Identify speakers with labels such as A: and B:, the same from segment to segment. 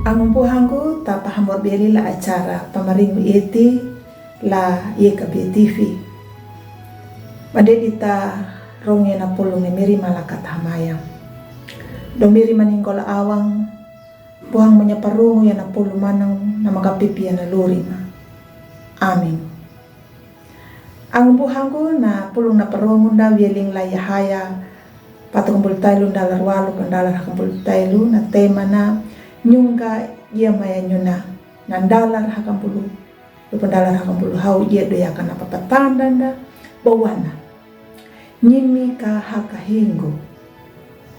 A: Ang buhangku tapa hambor beli la acara pamaringu iti la YKB TV. Madedita rongya na pulong ni miri malakat hamayang. Domiri maninggola awang buhang menyaparungu ya na pulong manang na magapipi na lurima. Amin. Ang buhangku na pulong na parungu na wieling la yahaya patong bultailu dalar walu kandalar hakambul tailu na tema na nyungga ia maya nyuna nandalar hakambulu lupandalar hakambulu hau ia doya kana papatandanda bawana nyimi ka hakahingo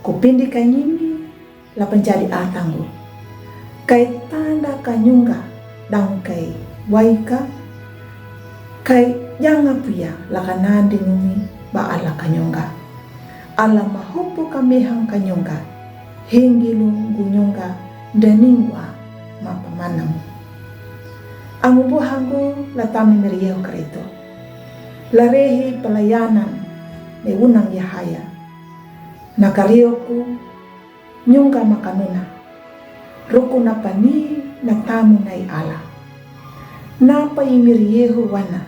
A: kupindi ka nyimi la penjadi atangu kai tanda ka nyungga dang kai waika kai janga puya la kanandi ngumi ba ala kanyungga ala mahupu kamehang kanyungga hingilu gunyungga daningwa mapamanam. Ang buhangku latami meriyaw karito. Larehi pelayanan ni unang yahaya. Nakariyoku nyungga makanuna. Ruku na pani na tamu na ala. Napa imiriyehu wana.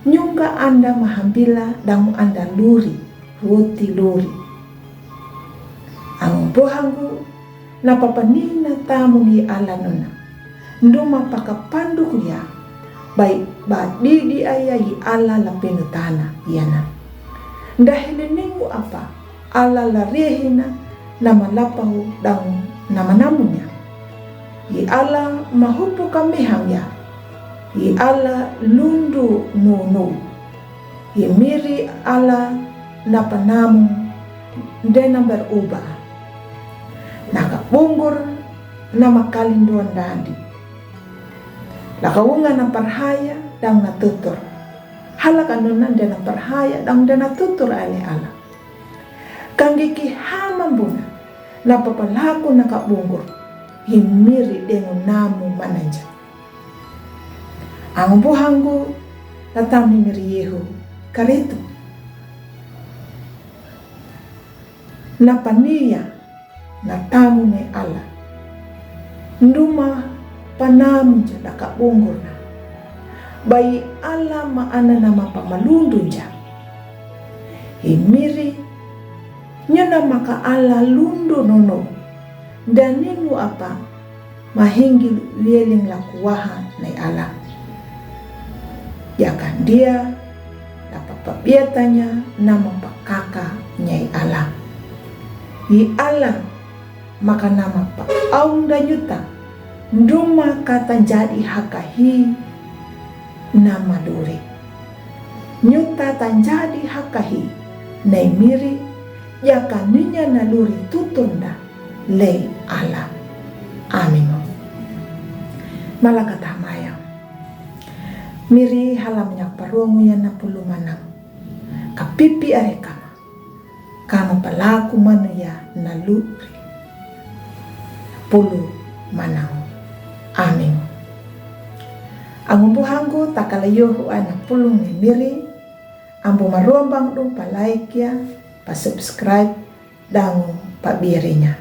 A: Nyungga anda mahambila damu anda luri, ruti luri. Ang buhangku napapanina tamu ni ala nuna nduma pakapandu kuya baik badi di ayayi ala la penutana yana ndahile ningu apa ala la rehina nama lapahu dang nama namunya i ala mahupu kamehang ya i ala lundu nunu i miri ala napanamu dena berubah nakabunggur nama kalinduan dandi nakawunga na parhaya dang natutur halakanunan dana parhaya dang dana tutur ale ala kanggiki hamambuna napapalaku nakabunggur himiri dengu namu mananja ang buhangku tatami miriyehu karitu napaniya na tamu ni ala nduma panamu jada kabunggur na bayi ala maana nama pamalundu ja himiri nyana maka ala lundu nono dan ninu apa mahingi wieling lakuwaha na ala yakan dia dapat pabiatanya nama pakaka nyai ala i ala maka nama pa aunda yuta nduma kata jadi hakahi nama duri nyuta tanjadi hakahi naimiri ya kaninya naluri tutunda le ala amin malakat hamaya miri halamnya parungu ya na pulu manang kapipi arekama kama palaku manu ya naluri pulu manang amin. Ang buhangku takalayo anak pulong ni miri ambo marombang do pa like ya pa subscribe dango pa birinya.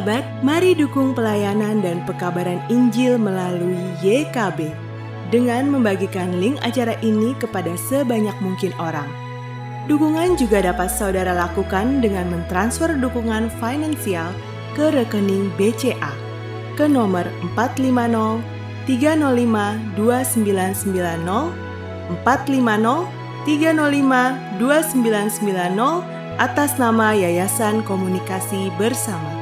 B: Sahabat, mari dukung pelayanan dan pekabaran Injil melalui YKB dengan membagikan link acara ini kepada sebanyak mungkin orang. Dukungan juga dapat saudara lakukan dengan mentransfer dukungan finansial ke rekening BCA ke nomor 450 305 2990 450 305 2990 atas nama Yayasan Komunikasi Bersama.